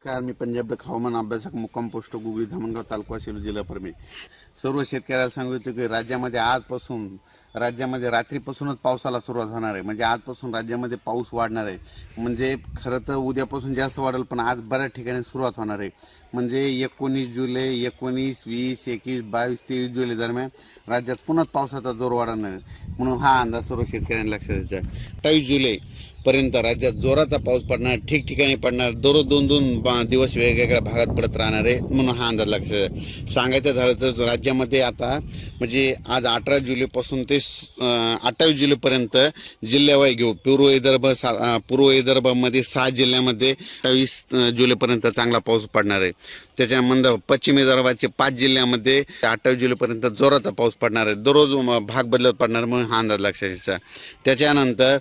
नमस्कार, मी पंजाब हवामान अभ्यासक मुक्काम पोस्ट गुगळी धामणगाव तालुका शिरूर जिल्हा परभणी. सर्व शेतकऱ्याला सांगितलं की राज्यामध्ये रात्रीपासूनच पावसाला सुरुवात होणार आहे. म्हणजे आजपासून राज्यामध्ये पाऊस वाढणार आहे. म्हणजे खरं तर उद्यापासून जास्त वाढेल, पण आज बऱ्याच ठिकाणी सुरुवात होणार आहे. म्हणजे 19 जुलै, 19, 20, 21, 22, 23 जुलै दरम्यान राज्यात पुन्हा पावसाचा जोर वाढणार आहे. म्हणून हा अंदाज सर्व शेतकऱ्यांना लक्षात द्यायचा. 28 जुलै पर्यंत राज्यात जोराचा पाऊस पडणार, ठिकठिकाणी पडणार, दररोज 2-2 दिवस वेगवेगळ्या भागात पडत राहणार आहे. म्हणून हा अंदाज लक्षात सांगायचं झालं तर राज्यामध्ये आता म्हणजे आज 18 जुलैपासून ते 28 जुलैपर्यंत जिल्ह्यावाई घेऊ. पूर्व विदर्भामध्ये 6 जिल्ह्यामध्ये 28 जुलैपर्यंत चांगला पाऊस पडणार आहे. त्याच्यानंतर पश्चिम विदर्भाचे 5 जिल्ह्यामध्ये 28 जुलैपर्यंत जोराचा पाऊस पडणार आहे. दररोज भाग बदलत पडणार, म्हणून हा अंदाज लक्षात घ्यायचा. त्याच्यानंतर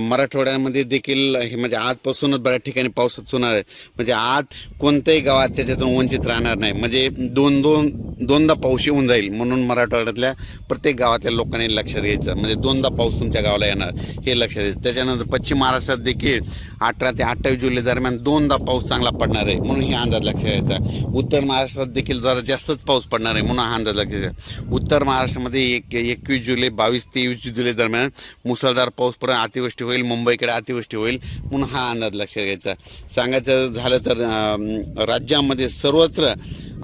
मराठवाड्यामध्ये देखील हे म्हणजे आजपासूनच बऱ्याच ठिकाणी पावसाच होणार आहे. म्हणजे आज कोणत्याही गावात त्याच्यातून वंचित राहणार नाही. म्हणजे दोनदा पाऊस येऊन जाईल, म्हणून मराठवाड्यातल्या प्रत्येक गावातल्या लोकांनी लक्षात घ्यायचं. म्हणजे 2दा पाऊस तुमच्या गावाला येणार हे लक्षात घ्यायचं. त्याच्यानंतर पश्चिम महाराष्ट्रात देखील 18 ते 28 जुलै दरम्यान 2दा पाऊस चांगला पडणार आहे, म्हणून हे अंदाज लक्षात घ्यायचा. उत्तर महाराष्ट्रात देखील जरा जास्तच पाऊस पडणार आहे, म्हणून हा अंदाज लक्षात घ्यायचा. उत्तर महाराष्ट्रामध्ये 21 जुलै, 22-23 जुलै दरम्यान मुसळधार पाऊस पडेल, अतिवृष्टी होईल, मुंबईकडे अतिवृष्टी होईल, म्हणून हा अंदाज लक्षात घ्यायचा. सांगायचं झालं तर राज्यामध्ये सर्वत्र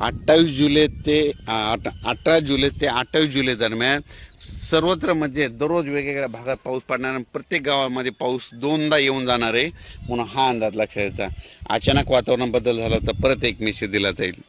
18 जुलै ते 28 जुलै दरम्यान सर्वत्र म्हणजे दररोज वेगवेगळ्या भागात पाऊस पडणार, प्रत्येक गावामध्ये पाऊस 2दा येऊन जाणार आहे, म्हणून हा अंदाज लक्षात घ्यायचा. अचानक वातावरण बदल झाला तर परत एक मेसेज दिला जाईल.